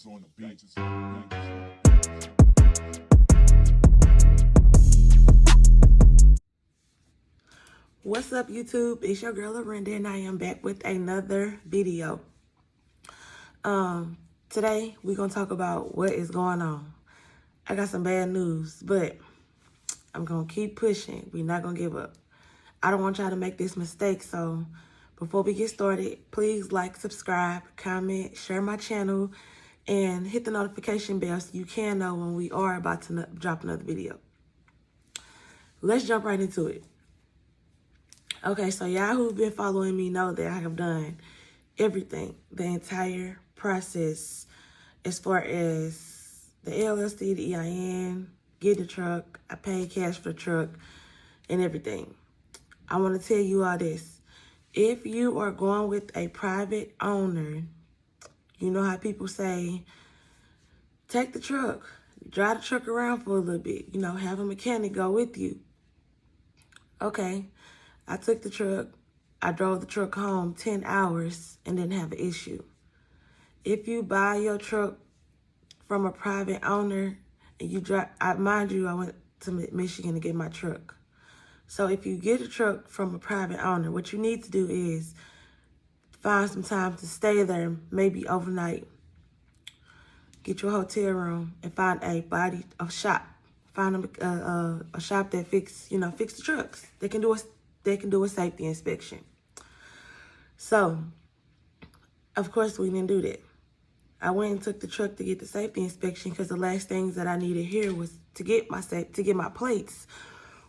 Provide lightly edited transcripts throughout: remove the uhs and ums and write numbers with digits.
Gangsters on the beat. What's up, YouTube? It's your girl Lorinda, and I am back with another video. Today we're gonna talk about what is going on. I got some bad news, but I'm gonna keep pushing. We're not gonna give up. I don't want y'all to make this mistake, so before we get started, please like, subscribe, comment, share my channel, and hit the notification bell so you can know when we are about to drop another video. Let's jump right into it. Okay, so y'all who've been following me know that I have done everything, the entire process, as far as the LLC, the EIN, get the truck, I paid cash for the truck, and everything. I want to tell you all this. If you are going with a private owner, you know how people say, take the truck, drive the truck around for a little bit, have a mechanic go with you. Okay. I took the truck, I drove the truck home 10 hours and didn't have an issue. If you buy your truck from a private owner and you drive, mind you, I went to Michigan to get my truck. So if you get a truck from a private owner, what you need to do is find some time to stay there, maybe overnight. Get you a hotel room and find a shop. Find a shop that fix the trucks. They can do a safety inspection. So, of course, we didn't do that. I went and took the truck to get the safety inspection because the last things that I needed here was to get my plates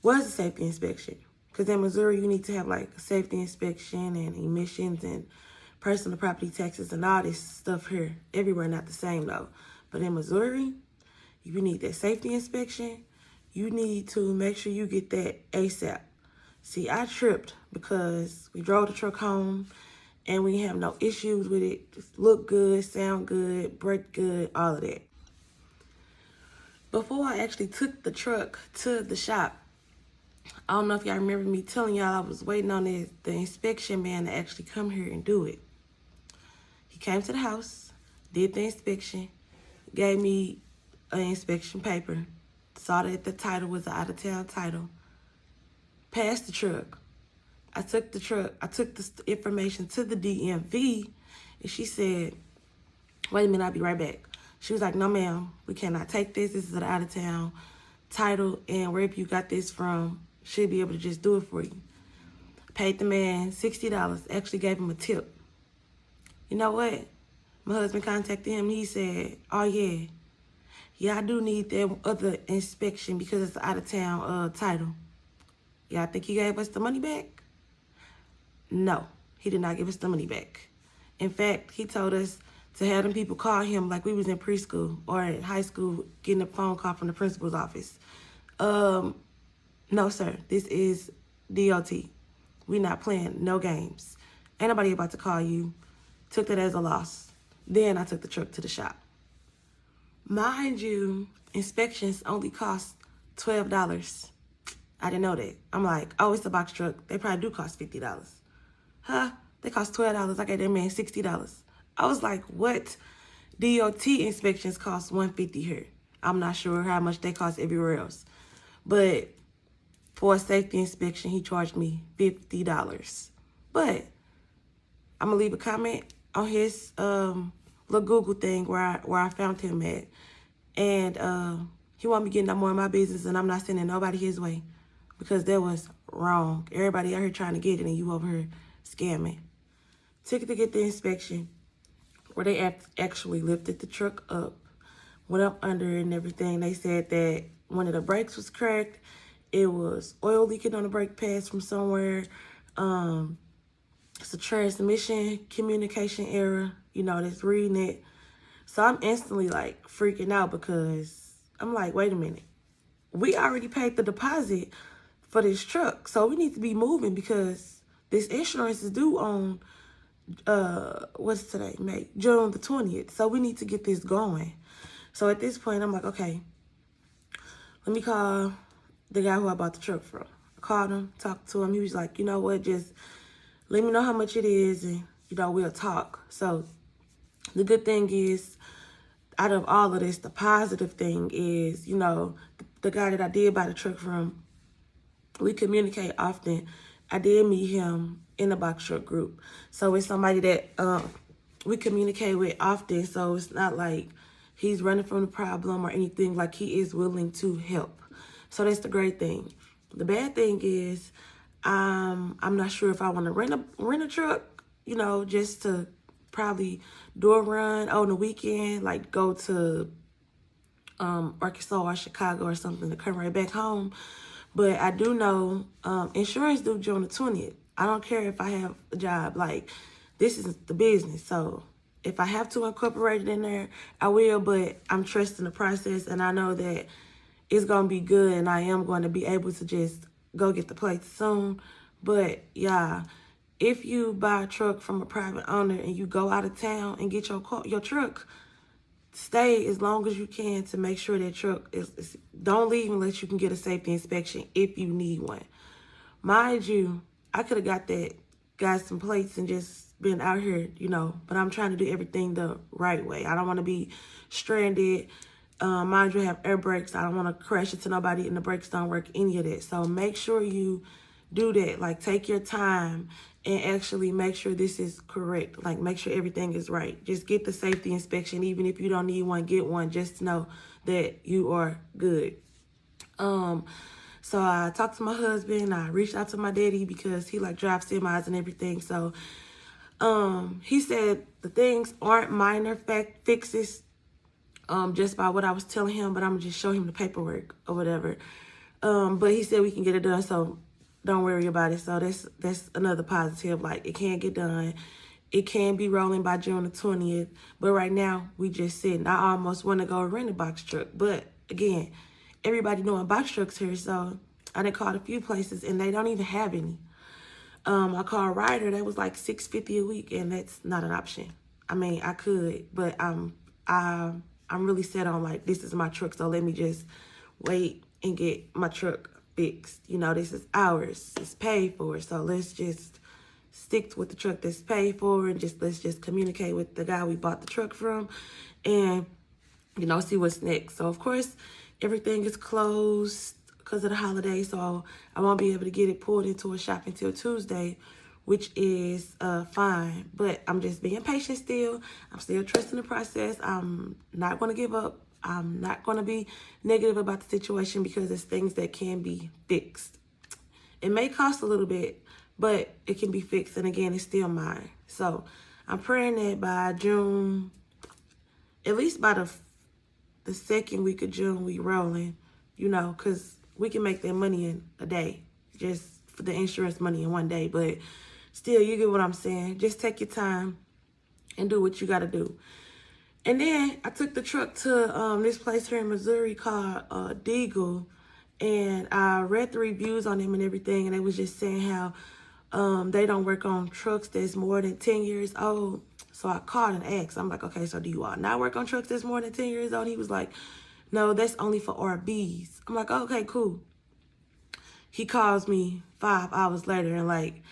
was a safety inspection. Because in Missouri, you need to have like a safety inspection and emissions and personal property taxes and all this stuff here. Everywhere not the same though. But in Missouri, if you need that safety inspection, you need to make sure you get that ASAP. See, I tripped because we drove the truck home and we have no issues with it. Just look good, sound good, brake good, all of that. Before I actually took the truck to the shop, I don't know if y'all remember me telling y'all I was waiting on the inspection man to actually come here and do it. He came to the house, did the inspection, gave me an inspection paper, saw that the title was an out-of-town title, passed the truck. I took the information to the DMV, and she said, wait a minute, I'll be right back. She was like, no, ma'am, we cannot take this. This is an out-of-town title, and wherever you got this from, she'll be able to just do it for you. Paid the man $60, actually gave him a tip. You know what? My husband contacted him, he said, oh, yeah, I do need that other inspection because it's an out-of-town title. Yeah, I think he gave us the money back? No, he did not give us the money back. In fact, he told us to have them people call him like we was in preschool or in high school getting a phone call from the principal's office. No, sir, this is DOT. We not playing no games. Ain't nobody about to call you. Took that as a loss. Then I took the truck to the shop. Mind you, inspections only cost $12. I didn't know that. I'm like, oh, it's a box truck. They probably do cost $50. Huh? They cost $12. I gave that man $60. I was like, what? DOT inspections cost $150 here. I'm not sure how much they cost everywhere else. But for a safety inspection, he charged me $50. But I'm going to leave a comment on his little Google thing where I found him at. And he won't be getting no more of my business, and I'm not sending nobody his way because that was wrong. Everybody out here trying to get it, and you over here scamming. Took it to get the inspection where they actually lifted the truck up, went up under it and everything. They said that one of the brakes was cracked. It was oil leaking on the brake pads from somewhere. It's a transmission communication error, that's reading it. So I'm instantly like freaking out because I'm like, wait a minute. We already paid the deposit for this truck. So we need to be moving because this insurance is due on, what's today, May? June the 20th. So we need to get this going. So at this point, I'm like, okay, let me call the guy who I bought the truck from. I called him, talked to him. He was like, you know what, just let me know how much it is and, we'll talk. So the good thing is out of all of this, the positive thing is, you know, the guy that I did buy the truck from, we communicate often. I did meet him in the box truck group. So it's somebody that we communicate with often. So it's not like he's running from the problem or anything. Like, he is willing to help. So that's the great thing. The bad thing is, I'm not sure if I want to rent a truck, you know, just to probably do a run on the weekend, like go to Arkansas or Chicago or something to come right back home. But I do know insurance due June the 20th. I don't care if I have a job. Like, this is the business. So if I have to incorporate it in there, I will. But I'm trusting the process, and I know that it's going to be good, and I am going to be able to just go get the plates soon. But, yeah, if you buy a truck from a private owner and you go out of town and get your truck, stay as long as you can to make sure that truck is don't leave unless you can get a safety inspection if you need one. Mind you, I could have got some plates and just been out here, you know, but I'm trying to do everything the right way. I don't want to be stranded. Mind you, I have air brakes. I don't want to crash into nobody and the brakes don't work, any of that. So make sure you do that. Like, take your time and actually make sure this is correct. Like, make sure everything is right. Just get the safety inspection. Even if you don't need one, get one. Just to know that you are good. So I talked to my husband. I reached out to my daddy because he like drives semis and everything. So he said the things aren't minor fixes just by what I was telling him, but I'm gonna just show him the paperwork or whatever. But he said we can get it done, so don't worry about it. So that's another positive. Like, it can get done. It can be rolling by June the 20th. But right now, we just sitting. I almost want to go rent a box truck. But again, everybody knowing box trucks here, so I done called a few places and they don't even have any. I called Ryder, that was like $650 a week, and that's not an option. I mean, I could, but I'm really set on, like, this is my truck, so let me just wait and get my truck fixed. You know, this is ours. It's paid for, so let's just stick with the truck that's paid for, and let's just communicate with the guy we bought the truck from, and, you know, see what's next. So, of course, everything is closed because of the holiday, so I won't be able to get it pulled into a shop until Tuesday, which is fine. But I'm just being patient still. I'm still trusting the process. I'm not going to give up. I'm not going to be negative about the situation because it's things that can be fixed. It may cost a little bit, but it can be fixed. And again, it's still mine. So I'm praying that by June, at least by the second week of June, we rolling, you know, because we can make that money in a day, just for the insurance money in one day. But still, you get what I'm saying. Just take your time and do what you got to do. And then I took the truck to this place here in Missouri called Deagle, and I read the reviews on them and everything, and they was just saying how they don't work on trucks that's more than 10 years old. So I called and asked. I'm like, okay, so do you all not work on trucks that's more than 10 years old? He was like, no, that's only for RBs. I'm like, okay, cool. He calls me 5 hours later and like,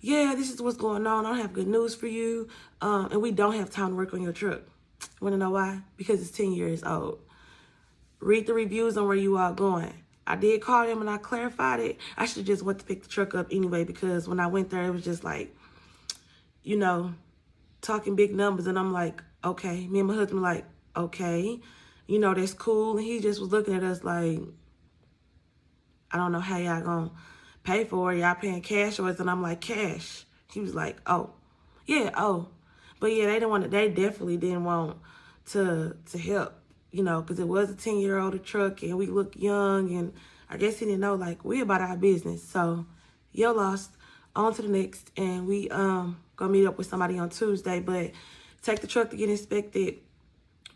yeah, this is what's going on. I don't have good news for you. And we don't have time to work on your truck. Want to know why? Because it's 10 years old. Read the reviews on where you are going. I did call them and I clarified it. I should just went to pick the truck up anyway, because when I went there, it was just like, you know, talking big numbers. And I'm like, okay. Me and my husband were like, okay, you know, that's cool. And he just was looking at us like, I don't know how y'all gonna pay for it. Y'all paying cash or something? I'm like, cash. He was like, oh, yeah, oh. But yeah, they definitely didn't want to help, you know, because it was a 10-year-old truck and we look young, and I guess he didn't know, like, we about our business. So, yo lost, on to the next, and we gonna meet up with somebody on Tuesday. But take the truck to get inspected.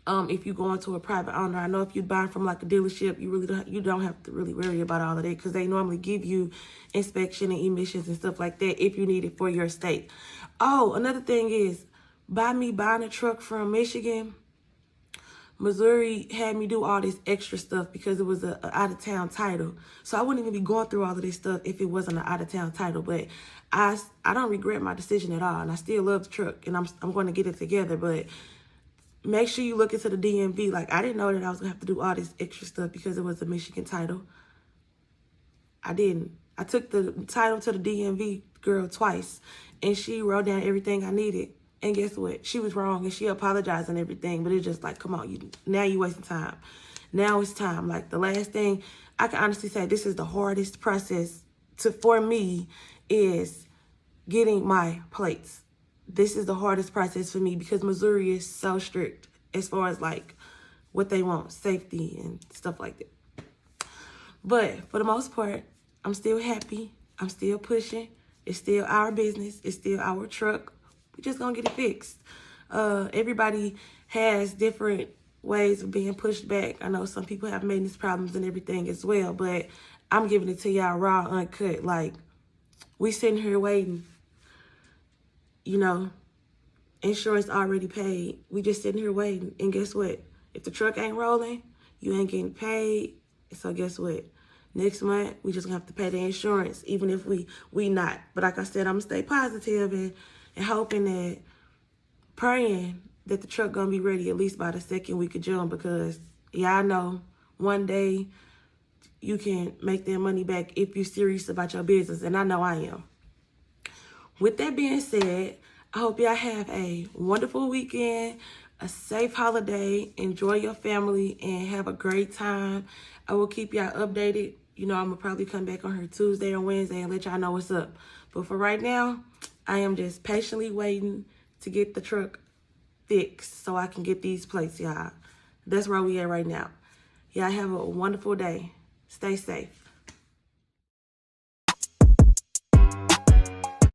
If you go into a private owner, I know if you buy from like a dealership, you don't have to really worry about all of that, because they normally give you inspection and emissions and stuff like that if you need it for your state. Oh, another thing is, by me buying a truck from Michigan, Missouri had me do all this extra stuff because it was a out-of-town title. So I wouldn't even be going through all of this stuff if it wasn't an out-of-town title. But I don't regret my decision at all, and I still love the truck, and I'm going to get it together. But make sure you look into the DMV. Like, I didn't know that I was going to have to do all this extra stuff because it was a Michigan title. I didn't. I took the title to the DMV girl twice, and she wrote down everything I needed. And guess what? She was wrong, and she apologized and everything. But it's just like, come on, now you wasting time. Now it's time. Like, the last thing I can honestly say, this is the hardest process for me is getting my plates. This is the hardest process for me because Missouri is so strict as far as like what they want, safety and stuff like that. But for the most part, I'm still happy. I'm still pushing. It's still our business. It's still our truck. We're just going to get it fixed. Everybody has different ways of being pushed back. I know some people have maintenance problems and everything as well, but I'm giving it to y'all raw, uncut. Like, we sitting here waiting. You know, insurance already paid. We just sitting here waiting. And guess what? If the truck ain't rolling, you ain't getting paid. So guess what? Next month, we just gonna have to pay the insurance, even if we not. But like I said, I'm gonna stay positive and hoping that, praying that the truck gonna be ready at least by the second week of June, because y'all know one day you can make that money back if you're serious about your business, and I know I am. With that being said, I hope y'all have a wonderful weekend, a safe holiday, enjoy your family, and have a great time. I will keep y'all updated. You know, I'm going to probably come back on here Tuesday or Wednesday and let y'all know what's up. But for right now, I am just patiently waiting to get the truck fixed so I can get these plates, y'all. That's where we at right now. Y'all have a wonderful day. Stay safe.